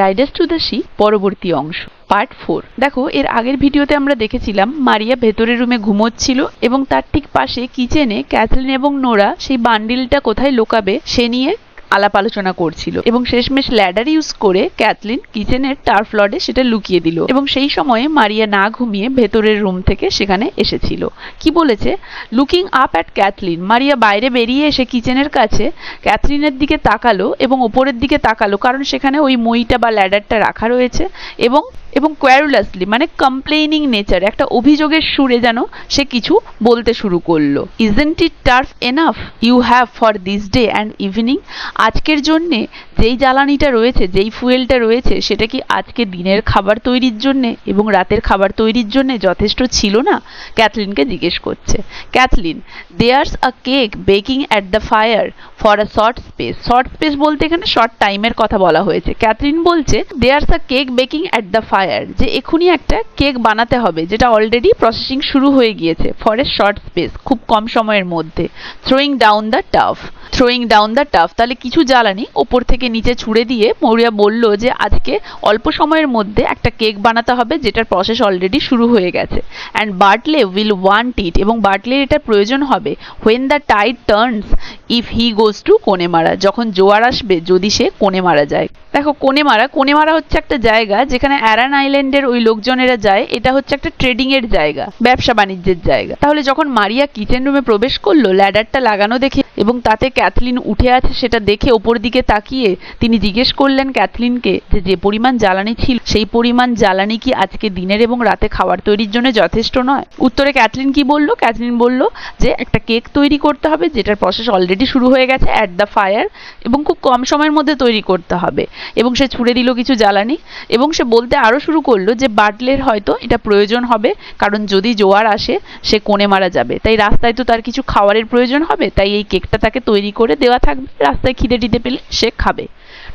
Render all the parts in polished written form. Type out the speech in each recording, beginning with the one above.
Riders to the sea পরবর্তী অংশ part 4। দেখো, এর আগের ভিডিওতে আমরা দেখেছিলাম মারিয়া ভেতরের রুমে ঘুমোচ্ছিল এবং তার ঠিক পাশে কিচেনে ক্যাথলিন এবং নোরা সেই বান্ডিলটা কোথায় লুকাবে সে নিয়ে আলাপ আলোচনা করছিল এবং শেষমেশ ল্যাডার ইউজ করে ক্যাথলিন কিচেনের টার্ফ লডে সেটা লুকিয়ে দিল এবং সেই সময়ে মারিয়া না ঘুমিয়ে ভেতরের রুম থেকে সেখানে এসেছিল। কি বলেছে? Looking up at Kathleen, Maria বাইরে বেরিয়ে এসে কিচেনের কাছে ক্যাথলিনের দিকে তাকালো এবং ওপরের দিকে তাকালো, কারণ সেখানে ওই মইটা বা ল্যাডারটা রাখা রয়েছে এবং কোয়ারুলাসলি মানে কমপ্লেইনিং নেচার, একটা অভিযোগের সুরে যেন সে কিছু বলতে শুরু করলো। Isn't it turf enough you have for this day and evening? আজকের জন্যে যেই জ্বালানিটা রয়েছে, যেই ফুয়েলটা রয়েছে, সেটা কি আজকে দিনের খাবার তৈরির জন্যে এবং রাতের খাবার তৈরির জন্যে যথেষ্ট ছিল না? ক্যাথলিনকে জিজ্ঞেস করছে। Kathleen, there's a cake baking at the fire for a short space. Short space বলতে এখানে শর্ট টাইমের কথা বলা হয়েছে। ক্যাথলিন বলছে there's a cake baking at the fire, যে এখনই একটা কেক বানাতে হবে যেটা অলরেডি প্রসেসিং শুরু হয়ে গিয়েছে ফর এ শর্ট স্পেস, খুব কম সময়ের মধ্যে। থ্রোয়িং ডাউন দ্য টাফ, তাহলে কিছু জ্বালানি ওপর থেকে নিচে ছুড়ে দিয়ে মৌরিয়া বলল যে আজকে অল্প সময়ের মধ্যে একটা কেক বানাতে হবে যেটার প্রসেস অলরেডি শুরু হয়ে গেছে। And Bartley will want it, এবং বার্টলের এটা প্রয়োজন হবে when the tide turns if he goes to Connemara, যখন জোয়ার আসবে যদি সে কোনেমারা যায়। দেখো, কোনেমারা হচ্ছে একটা জায়গা যেখানে অ্যারান আইল্যান্ডের ওই লোকজনেরা যায়। এটা হচ্ছে একটা ট্রেডিং এর জায়গা, ব্যবসা বাণিজ্যের জায়গা। তাহলে যখন মারিয়া কিচেন রুমে প্রবেশ করলো ল্যাডারটা লাগানো দেখে এবং তাতে ক্যাথলিন উঠে আছে সেটা দেখে ওপর দিকে তাকিয়ে তিনি জিজ্ঞেস করলেন ক্যাথলিনকে যে পরিমাণ জ্বালানি ছিল সেই পরিমাণ জ্বালানি কি আজকে দিনের এবং রাতে খাবার তৈরির জন্য যথেষ্ট নয়? উত্তরে ক্যাথলিন কি বলল? ক্যাথলিন বলল যে একটা কেক তৈরি করতে হবে যেটার প্রসেস অলরেডি শুরু হয়ে গেছে অ্যাট দ্য ফায়ার এবং খুব কম সময়ের মধ্যে তৈরি করতে হবে। এবং সে ছুড়ে দিল কিছু জ্বালানি এবং সে বলতে আরো শুরু করলো যে বাটলের হয়তো এটা প্রয়োজন হবে, কারণ যদি জোয়ার আসে সে কোণে মারা যাবে, তাই রাস্তায় তো তার কিছু খাবারের প্রয়োজন হবে, তাই এই কেকটা তাকে তৈরি করে দেওয়া থাকবে, রাস্তায় খিদে টিদে পেলে সে খাবে।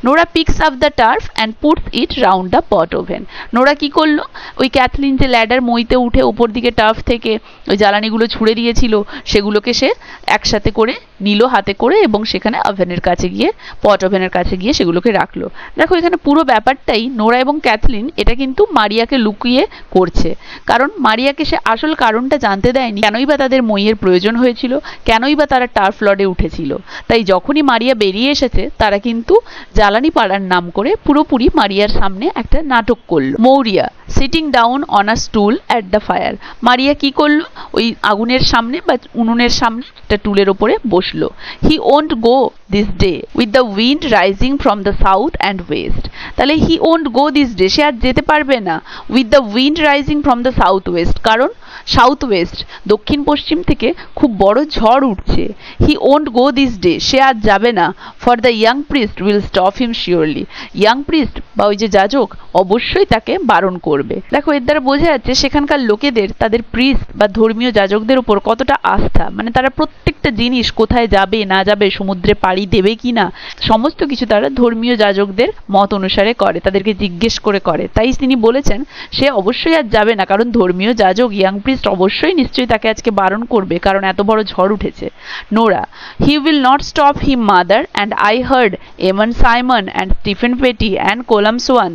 Nora peaks up the turf and puts it round the pot oven. Nora কি করলো? ওই ক্যাথলিন যে ল্যাডার মইতে উঠে উপর দিকে টার্ফ থেকে ওই জ্বালানিগুলো ছুড়ে দিয়েছিল সেগুলোকে সে একসাথে করে নিল হাতে করে এবং সেখানে ওভেনের কাছে গিয়ে পট ওভেনের কাছে গিয়ে সেগুলোকে রাখলো। দেখো, এখানে পুরো ব্যাপারটাই নোরা এবং ক্যাথলিন এটা কিন্তু মারিয়াকে লুকিয়ে করছে, কারণ মারিয়াকে সে আসল কারণটা জানতে দেয়নি, কেনই বা তাদের মইয়ের প্রয়োজন হয়েছিল, কেনই বা তারা টার্ফ লডে উঠেছিল। তাই যখনই মারিয়া বেরিয়ে এসেছে তারা কিন্তু জ্বালানি পাড়ার নাম করে পুরোপুরি মারিয়ার সামনে একটা নাটক করলো। Maria sitting down on a stool at the fire. Maria কি করলো? ওই আগুনের সামনে বা উনুনের সামনে একটা টুলের ওপরে বসলো। He won't go this day with the wind rising from the south and west. তাহলে he won't go this day, সে আর যেতে পারবে না with the wind rising from the south west, কারণ সাউথ ওয়েস্ট দক্ষিণ পশ্চিম থেকে খুব বড় ঝড় উঠছে। He won't go this day, সে আর যাবে না। For the young priest will stop him surely, young priest বা ওই যে যাজক অবশ্যই তাকে বারণ করবে। দেখো, এর দ্বারা বোঝা যাচ্ছে সেখানকার লোকেদের তাদের প্রিস্ট বা ধর্মীয় যাজকদের উপর কতটা আস্থা, মানে তারা প্রত্যেকটা জিনিস কোথায় যাবে না যাবে, সমুদ্রে পাড়ি দেবে কিনা, সমস্ত কিছু তারা ধর্মীয় যাজকদের মত অনুসারে করে, তাদেরকে জিজ্ঞেস করে করে। তাই তিনি বলেছেন সে অবশ্যই আর যাবে না, কারণ ধর্মীয় যাজক ইয়াং প্রিস্ট অবশ্যই নিশ্চয়ই তাকে আজকে বারণ করবে, কারণ এত বড় ঝড় উঠেছে। Nora, he will not stop him mother and I heard Eamon Simon and Stephen Pheety and Colum Shawn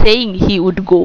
saying he would go.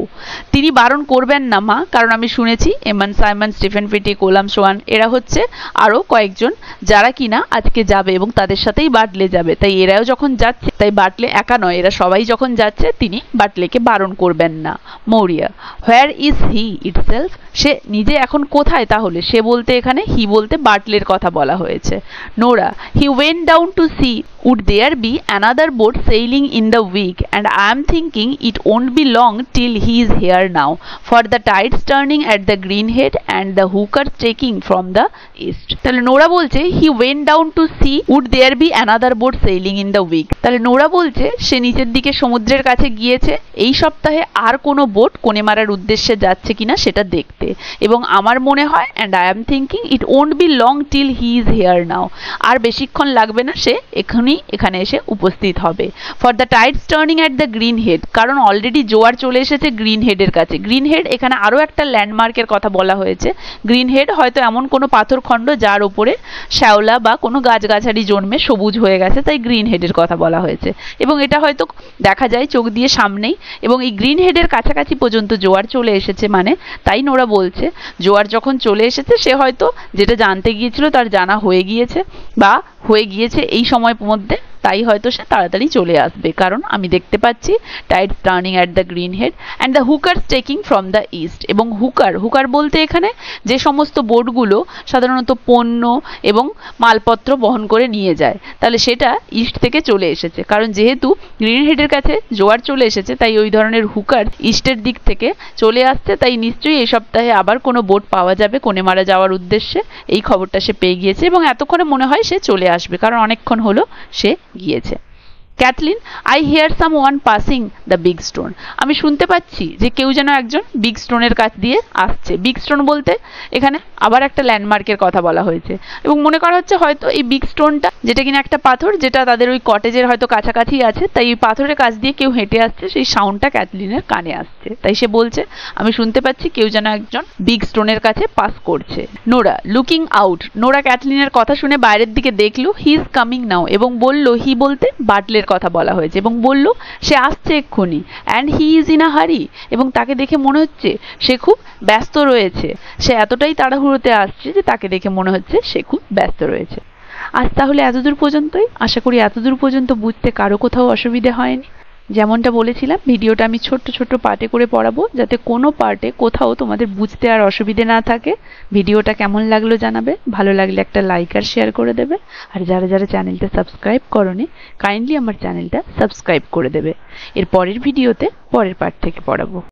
তিনি বারণ করবেন না মা, কারণ আমি শুনেছি Eamon Simon, Stephen Pheety, Colum Shawn এরা হচ্ছে আরো কয়েকজন যারা কিনা আজকে যাবে এবং তাদের সাথেই বাটলে যাবে, তাই এরাও যখন যাচ্ছে, তাই বাটলে একা নয়, এরা সবাই যখন যাচ্ছে তিনি বাটলেকে বারণ করবেন না। Maurya, where is he itself, সে নিজে এখন কোথায়? তাহলে সে বলতে এখানে হি বলতে বাটলের কথা বলা হয়েছে। Nora, he went down to see would there be another boat sailing in the week and I am thinking it won't be long till he is here now, for the tides turning at the greenhead and the hookers taking from the east. তাহলে Nora বলছে he went down to see would there be another boat sailing in the week। তাহলে Nora বলছে সে নিচের দিকে সমুদ্রের কাছে গিয়েছে এই সপ্তাহে আর কোনো বোট কোণে মারার উদ্দেশ্যে যাচ্ছে কিনা সেটা দেখতে, এবং আমার মনে হয় and I am thinking it won't be long till he is here now, আর বেশিক্ষণ লাগবে না, সে এখনই উনি এখানে এসে উপস্থিত হবে। For the Tides turning at the green head, কারণ অলরেডি জোয়ার চলে এসেছে গ্রিন হেডের কাছে। গ্রিন হেড এখানে আরও একটা ল্যান্ডমার্কের কথা বলা হয়েছে। গ্রিন হেড হয়তো এমন কোনো পাথরখণ্ড যার ওপরে শ্যাওলা বা কোনো গাছগাছালি জন্মে সবুজ হয়ে গেছে, তাই গ্রিন হেডের কথা বলা হয়েছে। এবং এটা হয়তো দেখা যায় চোখ দিয়ে সামনেই, এবং এই গ্রিন হেডের কাছাকাছি পর্যন্ত জোয়ার চলে এসেছে, মানে তাই নোরা বলছে জোয়ার যখন চলে এসেছে সে হয়তো যেটা জানতে গিয়েছিল তার জানা হয়ে গিয়েছে বা হয়ে গিয়েছে এই সময়ের মধ্যে, তাই হয়তো সে তাড়াতাড়ি চলে আসবে। কারণ আমি দেখতে পাচ্ছি tides turning at the green head and the hookers taking from the east. এবং হুকার বলতে এখানে যে সমস্ত বোটগুলো সাধারণত পণ্য এবং মালপত্র বহন করে নিয়ে যায়, তাহলে সেটা ইস্ট থেকে চলে এসেছে। কারণ যেহেতু গ্রিন হেডের কাছে জোয়ার চলে এসেছে, তাই ওই ধরনের হুকার ইস্টের দিক থেকে চলে আসছে। তাই নিশ্চয়ই এই সপ্তাহে আবার কোনো বোট পাওয়া যাবে কনেমারা যাওয়ার উদ্দেশ্যে, এই খবরটা সে পেয়ে গিয়েছে এবং এতক্ষণে মনে হয় সে চলে আসবে, কারণ অনেকক্ষণ হলো সে গিয়েছে। Cathleen, I hear some one passing the big stone. আমি শুনতে পাচ্ছি যে কেউ যেন একজন বিগ স্টোনের কাছ দিয়ে আসছে। বিগ স্টোন বলতে এখানে আবার একটা ল্যান্ডমার্কের কথা বলা হয়েছে এবং মনে করা হচ্ছে হয়তো এই বিগ স্টোনটা, যেটা কিনা একটা পাথর, যেটা তাদের ওই কটেজের হয়তো কাছাকাছি আছে, তাই ওই পাথরের কাছ দিয়ে কেউ হেঁটে আসছে, সেই সাউন্ডটা ক্যাথলিনের কানে আসছে। তাই সে বলছে আমি শুনতে পাচ্ছি কেউ যেন একজন বিগ স্টোনের কাছে পাস করছে। Nora, looking out. নোরা ক্যাথলিনের কথা শুনে বাইরের দিকে দেখলো। হি ইজ কামিং নাও, এবং বলল, হি বলতে বাটলের কথা বলা হয়েছে, এবং বলল সে আসছে এক্ষুনি। And he is in a হারি, এবং তাকে দেখে মনে হচ্ছে সে খুব ব্যস্ত রয়েছে। সে এতটাই তাড়াহুড়োতে আসছে যে তাকে দেখে মনে হচ্ছে সে খুব ব্যস্ত রয়েছে। আজ তাহলে এতদূর পর্যন্তই। আশা করি এতদূর পর্যন্ত বুঝতে কারো কোথাও অসুবিধে হয়নি। যেমনটা বলেছিলাম, ভিডিওটা আমি ছোট্ট ছোট্ট পার্টে করে পড়াবো, যাতে কোনো পার্টে কোথাও তোমাদের বুঝতে আর অসুবিধে না থাকে। ভিডিওটা কেমন লাগলো জানাবে, ভালো লাগলে একটা লাইক আর শেয়ার করে দেবে। আর যারা যারা চ্যানেলটা সাবস্ক্রাইব করোনি, কাইন্ডলি আমার চ্যানেলটা সাবস্ক্রাইব করে দেবে। এর পরের ভিডিওতে পরের পার্ট থেকে পড়াবো।